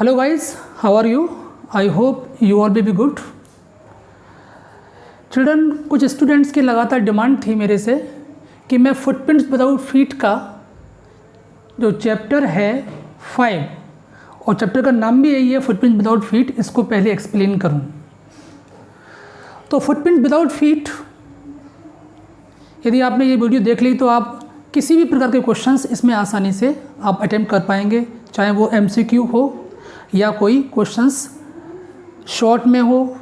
Hello guys, how are you? I hope you all will be good. Children, कुछ students की लगातार demand थी मेरे से कि मैं फुटप्रिंट्स विदाउट फीट का जो चैप्टर है 5 और चैप्टर का नाम भी यही है फुटप्रिंट्स विदाउट फीट, इसको पहले एक्सप्लेन करूं। तो फुटप्रिंट विदाउट फीट, यदि आपने ये वीडियो देख ली तो आप किसी भी प्रकार के क्वेश्चंस इसमें आसानी से आप अटेम्प्ट कर पाएंगे, चाहे वो MCQ हो या कोई क्वेश्चंस शॉर्ट में हो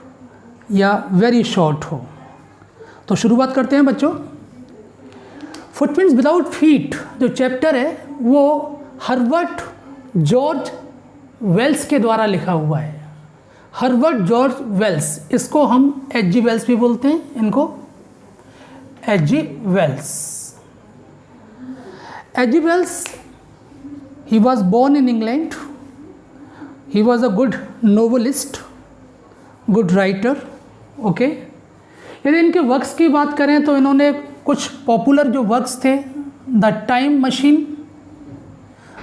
या वेरी शॉर्ट हो। तो शुरुआत करते हैं बच्चों। फुटप्रिंट्स विदाउट फीट जो चैप्टर है वो हर्बर्ट जॉर्ज वेल्स के द्वारा लिखा हुआ है। हर्बर्ट जॉर्ज वेल्स, इसको हम H.G. वेल्स भी बोलते हैं, इनको H.G. Wells. H.G. Wells, he was born in England. He was a good novelist, good writer. Okay, यदि इनके वर्क्स की बात करें तो इन्होंने कुछ पॉपुलर जो वर्क्स थे, the time machine,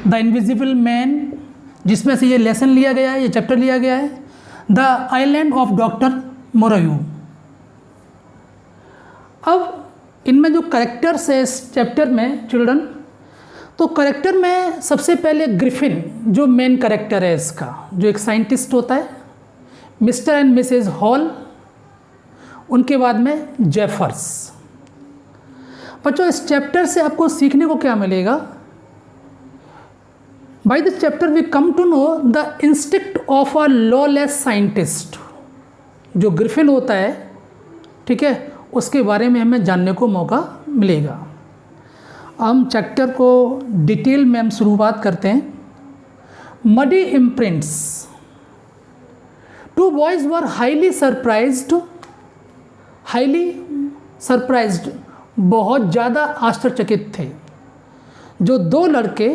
the invisible man, जिसमें से ये लेसन लिया गया है, ये चैप्टर लिया गया है, द आइलैंड ऑफ डॉक्टर मोरायू। अब इनमें जो करेक्टर्स है इस चैप्टर में चिल्ड्रन, तो करेक्टर में सबसे पहले ग्रिफिन जो मेन करेक्टर है इसका, जो एक साइंटिस्ट होता है, मिस्टर एंड मिसेस हॉल, उनके बाद में जेफर्स। बच्चों, इस चैप्टर से आपको सीखने को क्या मिलेगा? By this chapter we come to know the instinct of a lawless scientist. जो ग्रिफिन होता है, ठीक है, उसके बारे में हमें जानने को मौका मिलेगा। हम चैप्टर को डिटेल में हम शुरुआत करते हैं। Muddy imprints. Two boys were highly surprised, बहुत ज़्यादा आश्चर्यचकित थे। जो दो लड़के,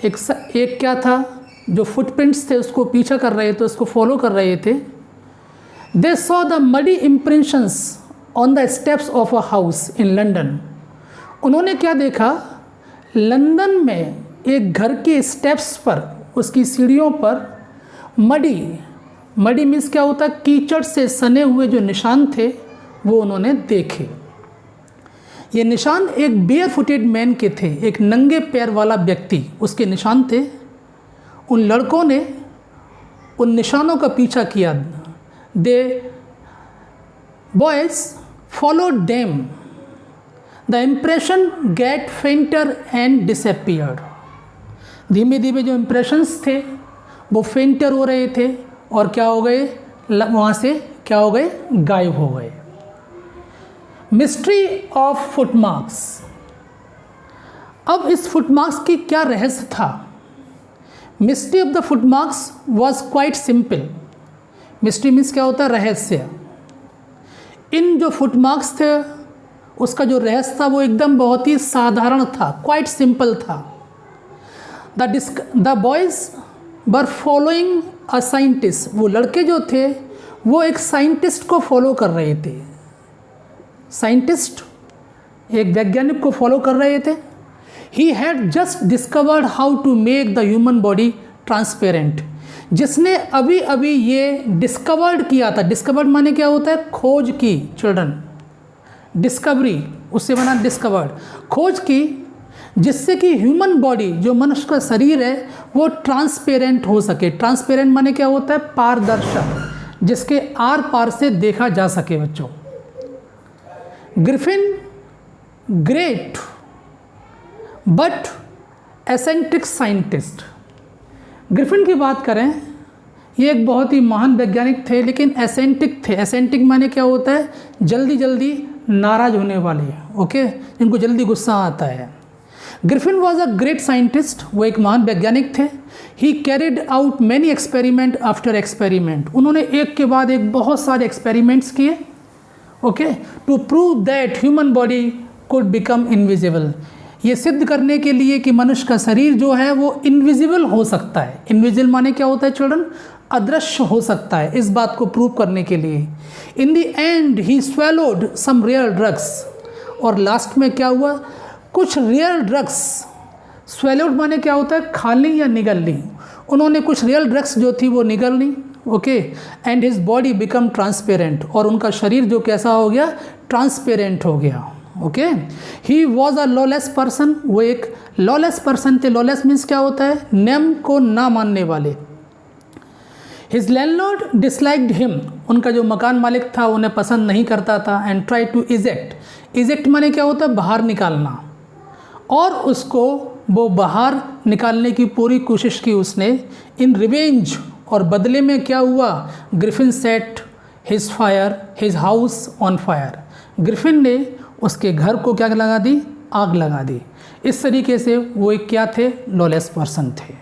एक क्या था, जो फुटप्रिंट्स थे उसको पीछा कर रहे थे, उसको फॉलो कर रहे थे। They saw the muddy impressions on the steps of a house in London. उन्होंने क्या देखा, लंदन में एक घर के स्टेप्स पर, उसकी सीढ़ियों पर मडी मीन्स क्या होता है, कीचड़ से सने हुए जो निशान थे वो उन्होंने देखे। ये निशान एक बेयर फुटेड मैन के थे, एक नंगे पैर वाला व्यक्ति, उसके निशान थे। उन लड़कों ने उन निशानों का पीछा किया। The boys followed them. The impression get fainter and disappeared. धीमे धीमे जो इम्प्रेशंस थे वो फेंटर हो रहे थे और क्या हो गए, वहाँ से क्या हो गए, गायब हो गए। Mystery of footmarks. अब इस फुटमार्क्स की क्या रहस्य था? Mystery of the footmarks was quite simple. Mystery means क्या होता है, रहस्य। इन जो फुटमार्क्स थे उसका जो रहस्य था वो एकदम बहुत ही साधारण था, क्वाइट सिंपल था। The boys were following a scientist. वो लड़के जो थे वो एक साइंटिस्ट को फॉलो कर रहे थे। साइंटिस्ट एक वैज्ञानिक को फॉलो कर रहे थे। He had just discovered how to make the human body transparent. जिसने अभी अभी ये डिस्कवर्ड किया था। डिस्कवर्ड माने क्या होता है, खोज की चिल्ड्रन, डिस्कवरी, उससे बना डिस्कवर्ड, खोज की, जिससे कि ह्यूमन बॉडी, जो मनुष्य का शरीर है, वो ट्रांसपेरेंट हो सके। ट्रांसपेरेंट माने क्या होता है, पारदर्शक, जिसके आर पार से देखा जा सके। बच्चों, Griffin great but eccentric scientist. Griffin की बात करें, ये एक बहुत ही महान वैज्ञानिक थे, लेकिन एसेंट्रिक थे। एसेंट्रिक माने क्या होता है, जल्दी जल्दी नाराज होने वाले, ओके, जिनको जल्दी गुस्सा आता है। Griffin was a great scientist, वो एक महान वैज्ञानिक थे। He carried out many experiment after experiment. उन्होंने एक के बाद एक बहुत सारे एक्सपेरिमेंट्स किए, okay, to prove that human body could become invisible. ये सिद्ध करने के लिए कि मनुष्य का शरीर जो है वो इनविजिबल हो सकता है। इनविजिबल माने क्या होता है चिल्ड्रन, अदृश्य हो सकता है। इस बात को प्रूव करने के लिए in the end he swallowed some real drugs. और लास्ट में क्या हुआ, कुछ रियल ड्रग्स, स्वेलोड माने क्या होता है, खाली या निगल ली, उन्होंने कुछ रियल ड्रग्स जो थी वो निगल ली, okay, and his body become transparent, और उनका शरीर जो कैसा हो गया, ट्रांसपेरेंट हो गया, okay. He was a lawless person, वो एक लॉलेस पर्सन थे। लॉलेस मीन्स क्या होता है, नियम को ना मानने वाले। हिज लैंडलॉर्ड डिसलाइक्ड हिम, उनका जो मकान मालिक था उन्हें पसंद नहीं करता था। And try to eject, eject माने क्या होता है, बाहर निकालना, और उसको वो बाहर निकालने की पूरी कोशिश की उसने। इन रिवेंज, और बदले में क्या हुआ, Griffin set his fire his house on fire, Griffin ने उसके घर को क्या लगा दी, आग लगा दी। इस तरीके से वो एक क्या थे, लॉलेस पर्सन थे।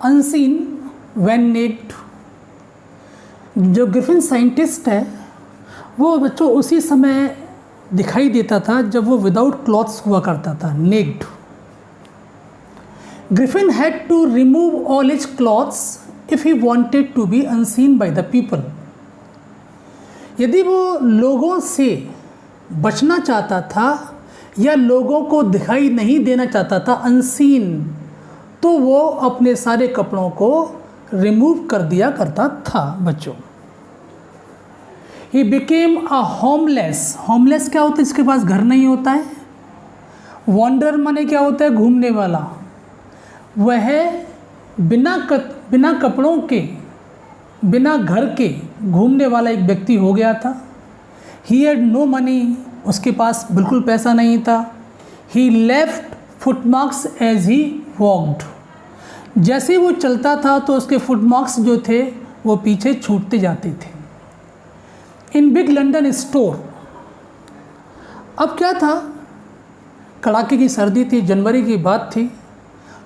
अनसीन व्हेन नेक्ड, जो ग्रिफिन साइंटिस्ट है वो बच्चों उसी समय दिखाई देता था जब वो विदाउट क्लॉथ्स हुआ करता था, naked. Griffin had to remove all his clothes if he wanted to be unseen by the people, यदि वो लोगों से बचना चाहता था या लोगों को दिखाई नहीं देना चाहता था, अनसीन, तो वो अपने सारे कपड़ों को रिमूव कर दिया करता था बच्चों। He became a homeless, homeless क्या होता है, इसके पास घर नहीं होता है। वॉन्डर माने क्या होता है, घूमने वाला। वह बिना कपड़ों के, बिना घर के घूमने वाला एक व्यक्ति हो गया था। ही हैड नो मनी, उसके पास बिल्कुल पैसा नहीं था। He left footmarks as he walked, जैसे वो चलता था तो उसके फुटमार्क्स जो थे वो पीछे छूटते जाते थे। इन बिग लंदन स्टोर, अब क्या था, कड़ाके की सर्दी थी, जनवरी की बात थी,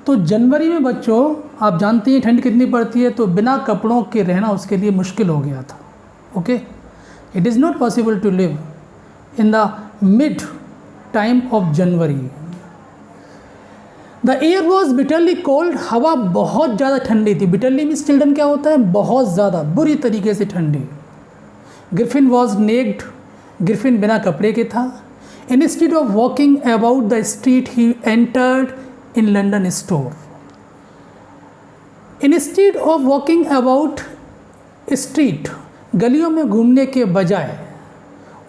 तो जनवरी में बच्चों आप जानते हैं ठंड कितनी पड़ती है, तो बिना कपड़ों के रहना उसके लिए मुश्किल हो गया था, okay. It is not possible to live in the mid time of January. The air was bitterly cold, हवा बहुत ज़्यादा ठंडी थी। बिटरली मीन्स चिल्ड्रन क्या होता है, बहुत ज़्यादा बुरी तरीके से ठंडी। ग्रिफिन वॉज नेक्ड, ग्रिफिन बिना कपड़े के था। Instead of walking about the street he entered in London store, instead of walking about street, गलियों में घूमने के बजाय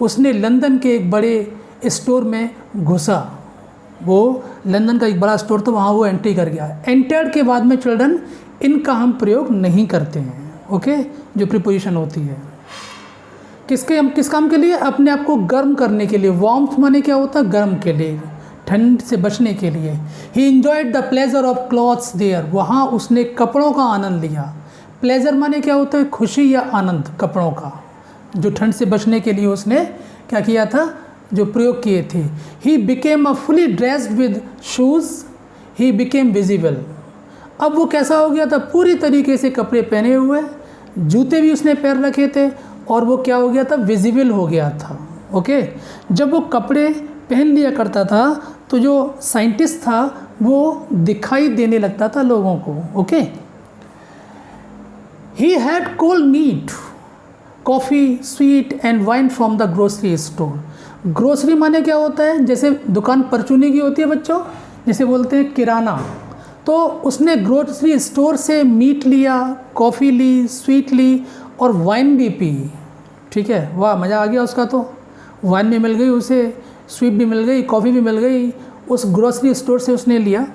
उसने लंदन के एक बड़े स्टोर में घुसा। वो लंदन का एक बड़ा स्टोर था, वहाँ वो एंट्री कर गया। एंटर्ड के बाद में चिल्ड्रन इनका हम प्रयोग नहीं करते हैं, ओके, जो प्रीपोजिशन होती है किस काम के लिए, अपने आप को गर्म करने के लिए। वार्मथ माने क्या होता है, गर्म के लिए, ठंड से बचने के लिए। He enjoyed the pleasure of clothes there, वहाँ उसने कपड़ों का आनंद लिया। प्लेजर माने क्या होता है, खुशी या आनंद कपड़ों का, जो ठंड से बचने के लिए उसने क्या किया था, जो प्रयोग किए थे। He became a fully dressed with shoes, he became visible, अब वो कैसा हो गया था, पूरी तरीके से कपड़े पहने हुए, जूते भी उसने पैर रखे थे, और वो क्या हो गया था, विजिबल हो गया था, ओके। जब वो कपड़े पहन लिया करता था तो जो साइंटिस्ट था वो दिखाई देने लगता था लोगों को, okay. He had cold meat, coffee, sweet and wine from the grocery store. Grocery माने क्या होता है, जैसे दुकान परचूनी की होती है बच्चों, जैसे बोलते हैं किराना, तो उसने ग्रोसरी स्टोर से मीट लिया, कॉफ़ी ली, स्वीट ली और वाइन भी पी, ठीक है, वाह मज़ा आ गया उसका। तो वाइन भी मिल गई उसे, स्वीट भी मिल गई, कॉफ़ी भी मिल गई, उस ग्रोसरी स्टोर से उसने लिया।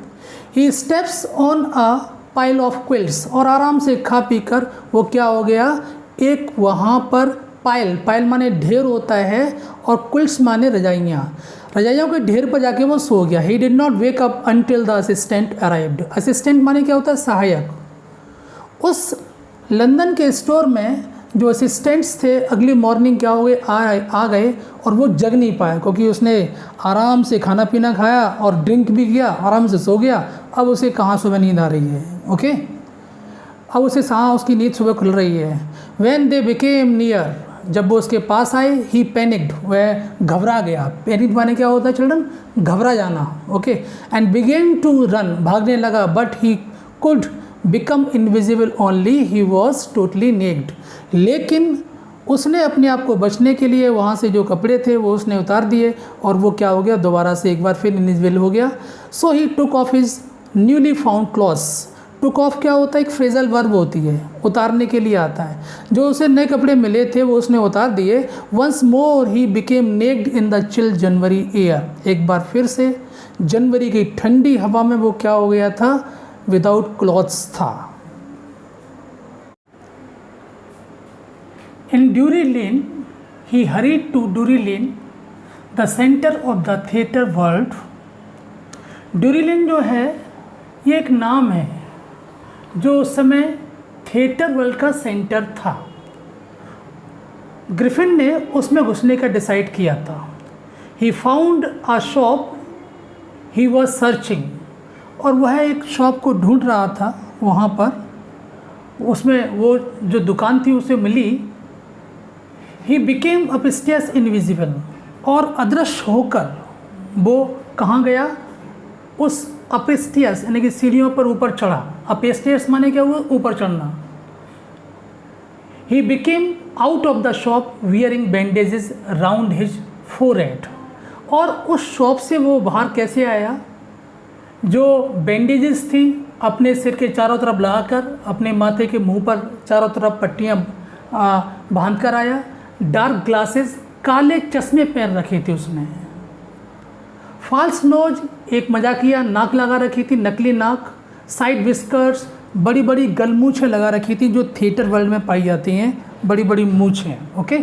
He steps on a pile of quilts, और आराम से खा पी कर वो क्या हो गया, एक वहाँ पर पाइल माने ढेर होता है, और क्विल्ट्स माने रजाइयाँ, रजाइयों के ढेर पर जाके वो सो गया। ही did not wake up until the assistant arrived, assistant माने क्या होता है, सहायक। उस लंदन के स्टोर में जो असिस्टेंट्स थे अगली मॉर्निंग क्या हो गए, आ गए, और वो जग नहीं पाया, क्योंकि उसने आराम से खाना पीना खाया और ड्रिंक भी किया, आराम से सो गया। अब उसे कहाँ सुबह नींद आ रही है, ओके, अब उसे उसकी नींद सुबह खुल रही है। व्हेन दे बिकेम नियर, जब वो उसके पास आए, ही पैनिक्ड, वह घबरा गया। पैनिक माने क्या होता है चिल्ड्रन, घबरा जाना, okay. And begin to run, भागने लगा, but he could become invisible only, he was totally naked, लेकिन उसने अपने आप को बचने के लिए वहाँ से जो कपड़े थे वो उसने उतार दिए, और वो क्या हो गया, दोबारा से एक बार फिर इनविजिबल हो गया। So he took off his newly found clothes. Took off क्या होता है, एक फ्रेजल वर्ब होती है, उतारने के लिए आता है। जो उसे नए कपड़े मिले थे वो उसने उतार दिए। Once more he became naked in the chill January air. एक बार फिर से जनवरी की ठंडी हवा में वो क्या हो गया था, विदाउट क्लॉथ्स था। In Drury Lane he hurried to Drury Lane the centre of the theatre world. Drury Lane जो है ये एक नाम है जो उस समय थिएटर वर्ल्ड का सेंटर था। ग्रिफिन ने उसमें घुसने का डिसाइड किया था। He found a shop he was searching, और वह एक शॉप को ढूंढ रहा था। वहाँ पर उसमें वो जो दुकान थी उसे मिली। ही बिकेम अपस्टेयर्स इनविजिबल, और अदृश्य होकर वो कहाँ गया, उस अपस्टेयर्स यानी कि सीढ़ियों पर ऊपर चढ़ा। अपस्टेयर्स माने क्या हुआ, ऊपर चढ़ना। He became out of the shop wearing bandages round his forehead, और उस शॉप से वो बाहर कैसे आया, जो बैंडेजेस थी अपने सिर के चारों तरफ लगाकर, अपने माथे के मुंह पर चारों तरफ पट्टियाँ बांध कर आया। डार्क ग्लासेस, काले चश्मे पहन रखे थे उसने। फॉल्स नोज, एक मजाकिया नाक लगा रखी थी, नकली नाक। साइड विस्कर्स, बड़ी बड़ी गलमूछें लगा रखी थी जो थिएटर वर्ल्ड में पाई जाती हैं, बड़ी बड़ी मूछें। ओके,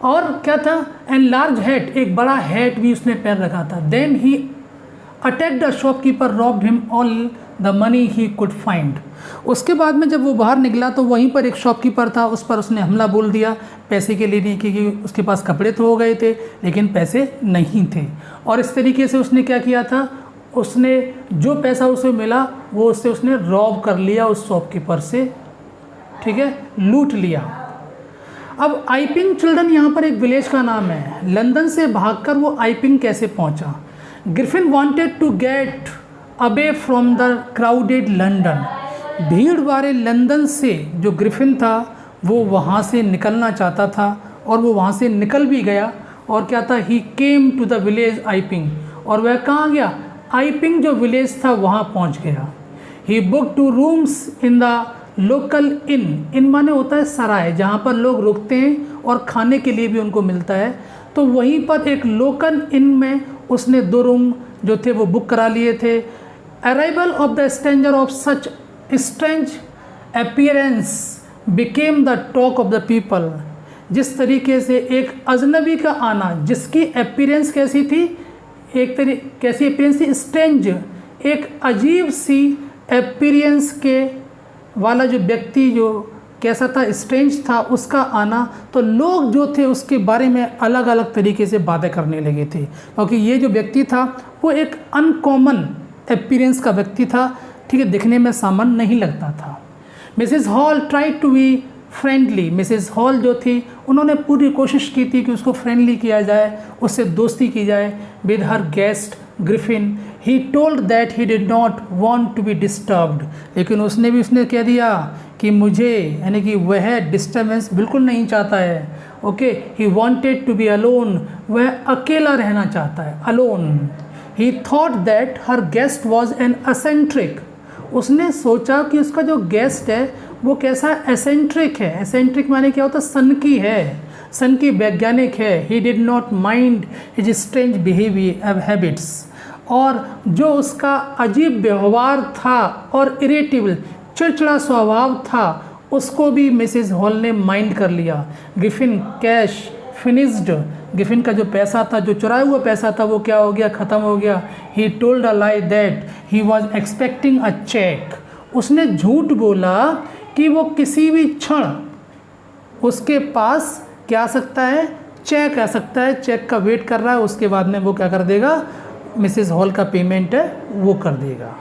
और क्या था, एंड लार्ज हैट, एक बड़ा हैट भी उसने पहन रखा था। Then he attack the shopkeeper, robbed him all the money he could find. उसके बाद में जब वो बाहर निकला तो वहीं पर एक शॉपकीपर था, उस पर उसने हमला बोल दिया पैसे के लिए नहीं, क्योंकि उसके पास कपड़े तो हो गए थे लेकिन पैसे नहीं थे। और इस तरीके से उसने क्या किया था, उसने जो पैसा उसे मिला वो उससे उसने रॉब कर लिया उस शॉपकीपर से, ठीक है, लूट लिया। अब आइपिंग चिल्ड्रन यहाँ पर एक विलेज का नाम है। लंदन से भागकर वो आइपिंग कैसे पहुँचा। Griffin wanted to get away from the crowded London. भीड़ वाले लंदन से जो ग्रिफिन था वो वहाँ से निकलना चाहता था, और वो वहाँ से निकल भी गया। और क्या था, ही केम टू द विलेज आइपिंग, और वह कहाँ गया, आइपिंग जो विलेज था वहाँ पहुँच गया। He book two rooms in the local inn, inn माने होता है सराय, जहाँ पर लोग रुकते हैं और खाने के लिए भी उनको मिलता है। तो वहीं पर एक लोकल इन में उसने 2 रूम जो थे वो बुक करा लिए थे। Arrival of the stranger of such strange appearance became the talk of the people. जिस तरीके से एक अजनबी का आना, जिसकी अपीयरेंस कैसी थी, कैसी अपीयरेंस थी, स्ट्रेंज, एक अजीब सी अपीयरेंस के वाला जो व्यक्ति जो कैसा था, स्ट्रेंज था, उसका आना, तो लोग जो थे उसके बारे में अलग अलग तरीके से बातें करने लगे थे, क्योंकि ये जो व्यक्ति था वो एक अनकॉमन अपीयरेंस का व्यक्ति था, ठीक है, दिखने में सामान्य नहीं लगता था। Mrs Hall tried to be friendly. Mrs Hall जो थी उन्होंने पूरी कोशिश की थी कि उसको फ्रेंडली किया जाए, उससे दोस्ती की जाए। With her guest Griffin he told that he did not want to be disturbed, लेकिन उसने कह दिया कि मुझे, यानी कि वह डिस्टर्बेंस बिल्कुल नहीं चाहता है। Okay, he wanted to be alone, वह अकेला रहना चाहता है, alone. He thought that her guest was an eccentric, उसने सोचा कि उसका जो गेस्ट है वो कैसा एसेंट्रिक है। एसेंट्रिक माने क्या होता है, सनकी है, सनकी वैज्ञानिक है। ही did not mind his strange behaviour habits, और जो उसका अजीब व्यवहार था और इरिटेबल चिड़चिड़ा स्वभाव था उसको भी मिसेस हॉल ने माइंड कर लिया। ग्रिफिन कैश फिनिश्ड, ग्रिफिन का जो पैसा था, जो चुराया हुआ पैसा था, वो क्या हो गया, ख़त्म हो गया। He told a lie that he was expecting a cheque, उसने झूठ बोला कि वो किसी भी क्षण उसके पास क्या आ सकता है, चेक आ सकता है, चेक का वेट कर रहा है, उसके बाद में वो क्या कर देगा, मिसेस हॉल का पेमेंट है वो कर देगा।